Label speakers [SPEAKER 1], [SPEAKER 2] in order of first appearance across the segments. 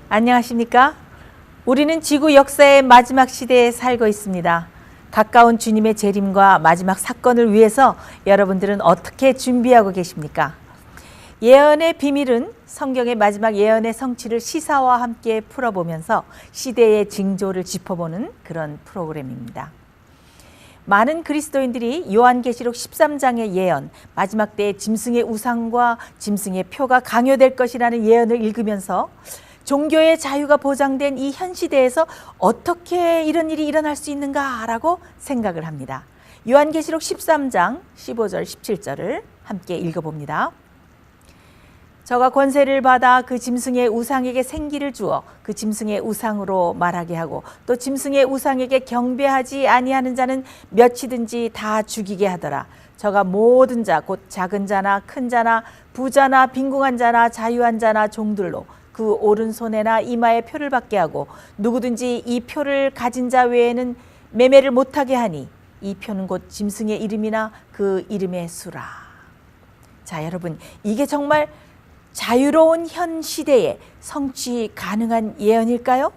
[SPEAKER 1] 안녕하십니까? 우리는 지구 역사의 마지막 시대에 살고 있습니다. 가까운 주님의 재림과 마지막 사건을 위해서 여러분들은 어떻게 준비하고 계십니까? 예언의 비밀은 성경의 마지막 예언의 성취를 시사와 함께 풀어보면서 시대의 징조를 짚어보는 그런 프로그램입니다. 많은 그리스도인들이 요한계시록 13장의 예언, 마지막 때의 짐승의 우상과 짐승의 표가 강요될 것이라는 예언을 읽으면서 종교의 자유가 보장된 이 현 시대에서 어떻게 이런 일이 일어날 수 있는가라고 생각을 합니다. 요한계시록 13장 15절 17절을 함께 읽어봅니다. 저가 권세를 받아 그 짐승의 우상에게 생기를 주어 그 짐승의 우상으로 말하게 하고 또 짐승의 우상에게 경배하지 아니하는 자는 몇이든지 다 죽이게 하더라. 저가 모든 자 곧 작은 자나 큰 자나 부자나 빈궁한 자나 자유한 자나 종들로 그 오른손에나 이마에 표를 받게 하고 누구든지 이 표를 가진 자 외에는 매매를 못하게 하니 이 표는 곧 짐승의 이름이나 그 이름의 수라. 자, 여러분, 이게 정말 자유로운 현 시대에 성취 가능한 예언일까요?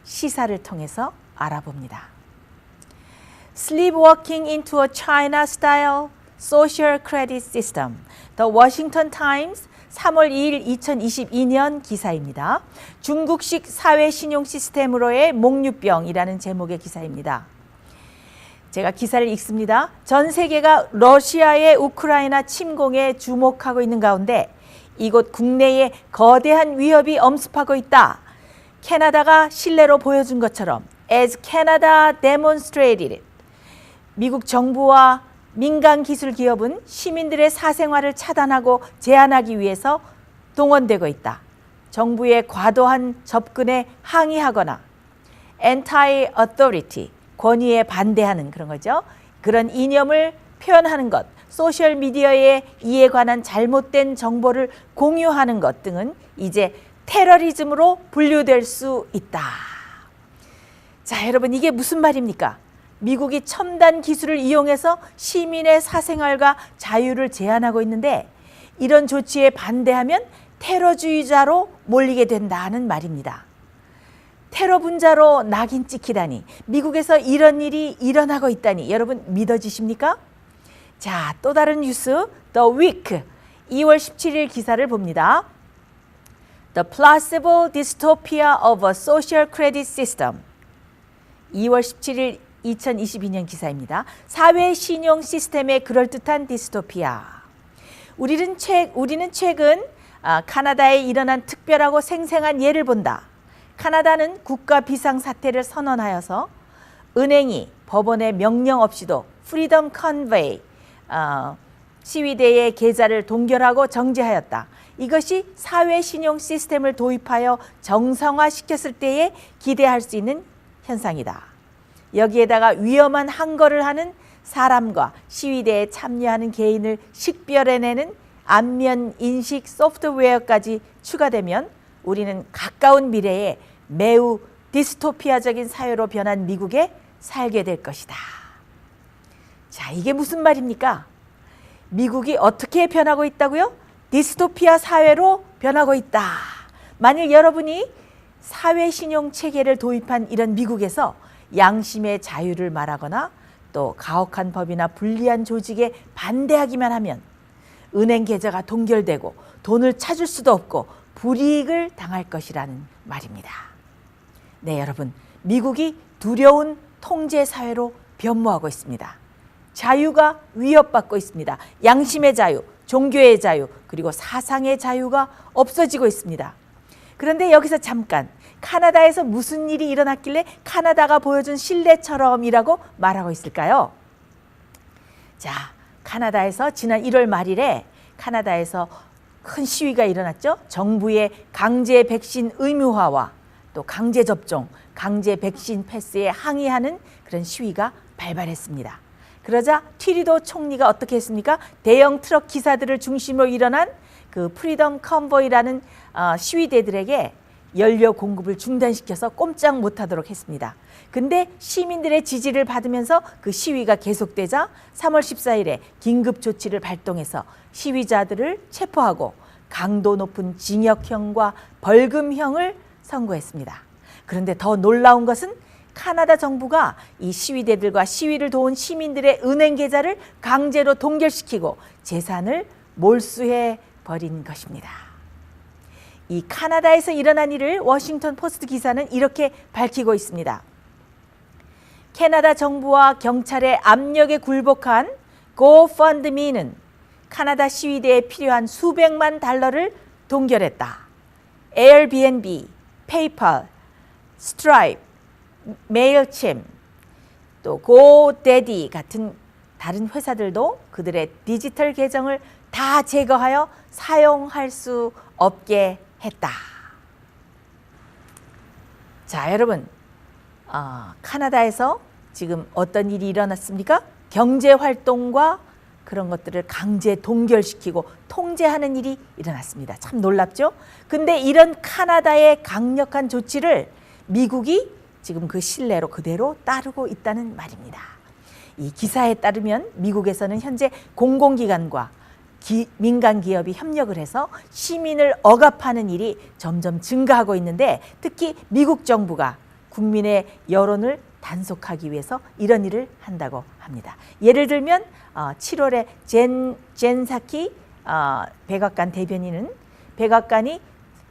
[SPEAKER 1] 시사를 통해서 알아봅니다. Sleepwalking into a China-style social credit system. The Washington Times 3월 2일 2022년 기사입니다. 중국식 사회 신용 시스템으로의 몽유병이라는 제목의 기사입니다. 제가 기사를 읽습니다. 전 세계가 러시아의 우크라이나 침공에 주목하고 있는 가운데 이곳 국내에 거대한 위협이 엄습하고 있다. 캐나다가 실내로 보여준 것처럼 As Canada demonstrated it. 미국 정부와 민간 기술 기업은 시민들의 사생활을 차단하고 제한하기 위해서 동원되고 있다. 정부의 과도한 접근에 항의하거나 anti-authority, 권위에 반대하는 그런 거죠. 그런 이념을 표현하는 것, 소셜미디어에 이에 관한 잘못된 정보를 공유하는 것 등은 이제 테러리즘으로 분류될 수 있다. 자, 여러분, 이게 무슨 말입니까? 미국이 첨단 기술을 이용해서 시민의 사생활과 자유를 제한하고 있는데 이런 조치에 반대하면 테러주의자로 몰리게 된다는 말입니다. 테러 분자로 낙인 찍히다니, 미국에서 이런 일이 일어나고 있다니 여러분 믿어지십니까? 자, 또 다른 뉴스, The Week 2월 17일 기사를 봅니다. The Plausible Dystopia of a Social Credit System. 2월 17일 2022년 기사입니다. 사회 신용 시스템의 그럴듯한 디스토피아. 우리는 최근 카나다에 일어난 특별하고 생생한 예를 본다. 카나다는 국가 비상사태를 선언하여서 은행이 법원의 명령 없이도 프리덤 컨베이 시위대의 계좌를 동결하고 정지하였다. 이것이 사회 신용 시스템을 도입하여 정상화시켰을 때에 기대할 수 있는 현상이다. 여기에다가 위험한 항거를 하는 사람과 시위대에 참여하는 개인을 식별해내는 안면 인식 소프트웨어까지 추가되면 우리는 가까운 미래에 매우 디스토피아적인 사회로 변한 미국에 살게 될 것이다. 자, 이게 무슨 말입니까? 미국이 어떻게 변하고 있다고요? 디스토피아 사회로 변하고 있다. 만일 여러분이 사회신용 체계를 도입한 이런 미국에서 양심의 자유를 말하거나 또 가혹한 법이나 불리한 조직에 반대하기만 하면 은행 계좌가 동결되고 돈을 찾을 수도 없고 불이익을 당할 것이라는 말입니다. 네, 여러분, 미국이 두려운 통제 사회로 변모하고 있습니다. 자유가 위협받고 있습니다. 양심의 자유, 종교의 자유, 그리고 사상의 자유가 없어지고 있습니다. 그런데 여기서 잠깐, 카나다에서 무슨 일이 일어났길래 카나다가 보여준 신뢰처럼이라고 말하고 있을까요? 자, 카나다에서 지난 1월 말일에 카나다에서 큰 시위가 일어났죠. 정부의 강제 백신 의무화와 또 강제 접종, 강제 백신 패스에 항의하는 그런 시위가 발발했습니다. 그러자 트리도 총리가 어떻게 했습니까? 대형 트럭 기사들을 중심으로 일어난 그 프리덤 컨보이라는 시위대들에게 연료 공급을 중단시켜서 꼼짝 못하도록 했습니다. 근데 시민들의 지지를 받으면서 그 시위가 계속되자 3월 14일에 긴급 조치를 발동해서 시위자들을 체포하고 강도 높은 징역형과 벌금형을 선고했습니다. 그런데 더 놀라운 것은 카나다 정부가 이 시위대들과 시위를 도운 시민들의 은행 계좌를 강제로 동결시키고 재산을 몰수해 버린 것입니다. 이 카나다에서 일어난 일을 워싱턴 포스트 기사는 이렇게 밝히고 있습니다. 캐나다 정부와 경찰의 압력에 굴복한 GoFundMe는 카나다 시위대에 필요한 수백만 달러를 동결했다. 에어비앤비, 페이팔, 스트라이프, 메일챔, 또 고데디 같은 다른 회사들도 그들의 디지털 계정을 다 제거하여 사용할 수 없게 했다. 자, 여러분, 카나다에서 지금 어떤 일이 일어났습니까? 경제활동과 그런 것들을 강제 동결시키고 통제하는 일이 일어났습니다. 참 놀랍죠? 근데 이런 카나다의 강력한 조치를 미국이 지금 그 신뢰로 그대로 따르고 있다는 말입니다. 이 기사에 따르면 미국에서는 현재 공공기관과 민간 기업이 협력을 해서 시민을 억압하는 일이 점점 증가하고 있는데 특히 미국 정부가 국민의 여론을 단속하기 위해서 이런 일을 한다고 합니다. 예를 들면 7월에 젠사키 백악관 대변인은 백악관이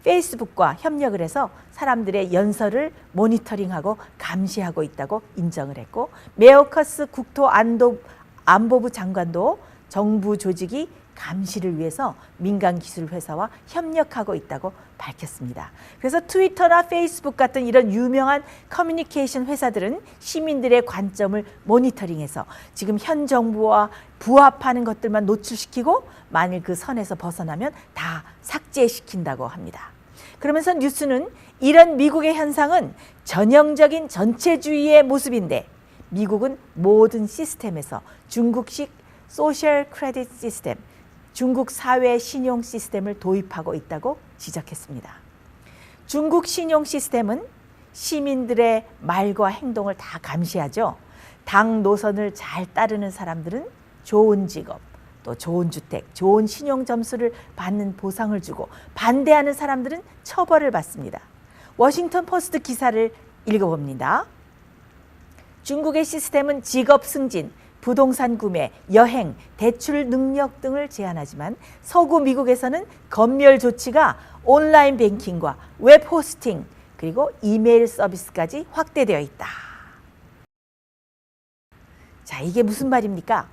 [SPEAKER 1] 페이스북과 협력을 해서 사람들의 연설을 모니터링하고 감시하고 있다고 인정을 했고 메어커스 국토안보부 장관도 정부 조직이 감시를 위해서 민간 기술 회사와 협력하고 있다고 밝혔습니다. 그래서 트위터나 페이스북 같은 이런 유명한 커뮤니케이션 회사들은 시민들의 관점을 모니터링해서 지금 현 정부와 부합하는 것들만 노출시키고 만일 그 선에서 벗어나면 다 삭제시킨다고 합니다. 그러면서 뉴스는 이런 미국의 현상은 전형적인 전체주의의 모습인데 미국은 모든 시스템에서 중국식 소셜 크레딧 시스템, 중국 사회 신용 시스템을 도입하고 있다고 지적했습니다. 중국 신용 시스템은 시민들의 말과 행동을 다 감시하죠. 당 노선을 잘 따르는 사람들은 좋은 직업, 또 좋은 주택, 좋은 신용 점수를 받는 보상을 주고 반대하는 사람들은 처벌을 받습니다. 워싱턴 포스트 기사를 읽어봅니다. 중국의 시스템은 직업 승진, 부동산 구매, 여행, 대출 능력 등을 제한하지만 서구 미국에서는 검열 조치가 온라인 뱅킹과 웹 호스팅 그리고 이메일 서비스까지 확대되어 있다. 자, 이게 무슨 말입니까?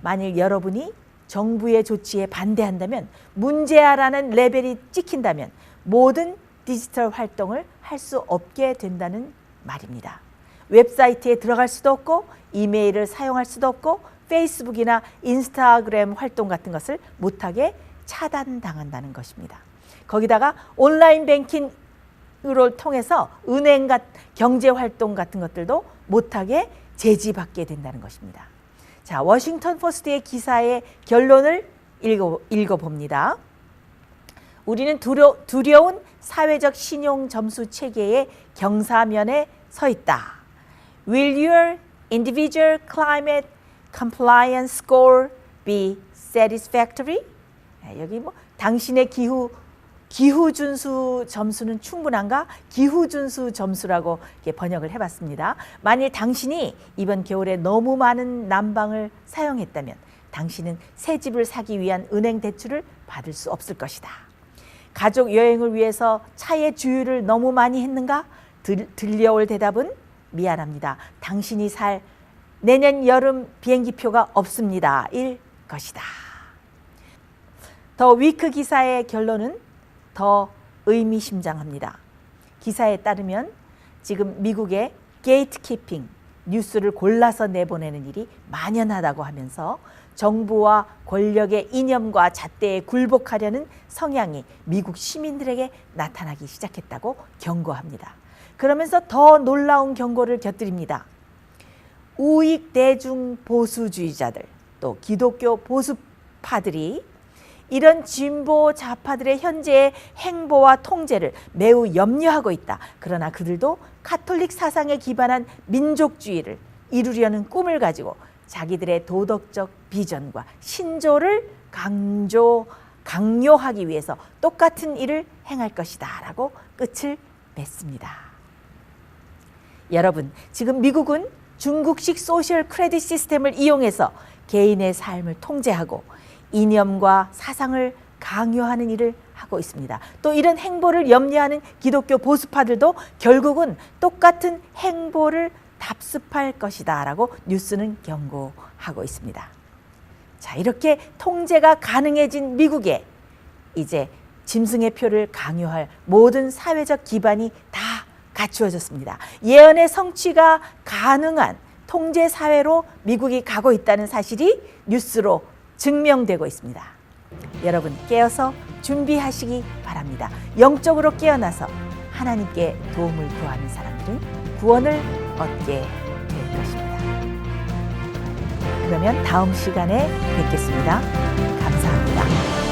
[SPEAKER 1] 만일 여러분이 정부의 조치에 반대한다면 문제야라는 레벨이 찍힌다면 모든 디지털 활동을 할 수 없게 된다는 말입니다. 웹사이트에 들어갈 수도 없고 이메일을 사용할 수도 없고 페이스북이나 인스타그램 활동 같은 것을 못하게 차단당한다는 것입니다. 거기다가 온라인 뱅킹으로 통해서 은행 경제활동 같은 것들도 못하게 제지받게 된다는 것입니다. 자, 워싱턴 포스트의 기사의 결론을 읽어봅니다. 우리는 두려운 사회적 신용 점수 체계의 경사면에 서 있다. Will your individual climate compliance score be satisfactory? 여기 당신의 기후 준수 점수는 충분한가? 기후 준수 점수라고 이렇게 번역을 해봤습니다. 만일 당신이 이번 겨울에 너무 많은 난방을 사용했다면 당신은 새 집을 사기 위한 은행 대출을 받을 수 없을 것이다. 가족 여행을 위해서 차의 주유를 너무 많이 했는가? 들려올 대답은 미안합니다. 당신이 살 내년 여름 비행기표가 없습니다. 일 것이다. 더 위크 기사의 결론은 더 의미심장합니다. 기사에 따르면 지금 미국의 게이트키핑, 뉴스를 골라서 내보내는 일이 만연하다고 하면서 정부와 권력의 이념과 잣대에 굴복하려는 성향이 미국 시민들에게 나타나기 시작했다고 경고합니다. 그러면서 더 놀라운 경고를 곁들입니다. 우익 대중 보수주의자들, 또 기독교 보수파들이 이런 진보 좌파들의 현재의 행보와 통제를 매우 염려하고 있다. 그러나 그들도 카톨릭 사상에 기반한 민족주의를 이루려는 꿈을 가지고 자기들의 도덕적 비전과 신조를 강요하기 위해서 똑같은 일을 행할 것이다 라고 끝을 맺습니다. 여러분, 지금 미국은 중국식 소셜 크레딧 시스템을 이용해서 개인의 삶을 통제하고 이념과 사상을 강요하는 일을 하고 있습니다. 또 이런 행보를 염려하는 기독교 보수파들도 결국은 똑같은 행보를 답습할 것이다 라고 뉴스는 경고하고 있습니다. 자, 이렇게 통제가 가능해진 미국에 이제 짐승의 표를 강요할 모든 사회적 기반이 다 갖추어졌습니다. 예언의 성취가 가능한 통제 사회로 미국이 가고 있다는 사실이 뉴스로 증명되고 있습니다. 여러분, 깨어서 준비하시기 바랍니다. 영적으로 깨어나서 하나님께 도움을 구하는 사람들은 구원을 얻게 될 것입니다. 그러면 다음 시간에 뵙겠습니다. 감사합니다.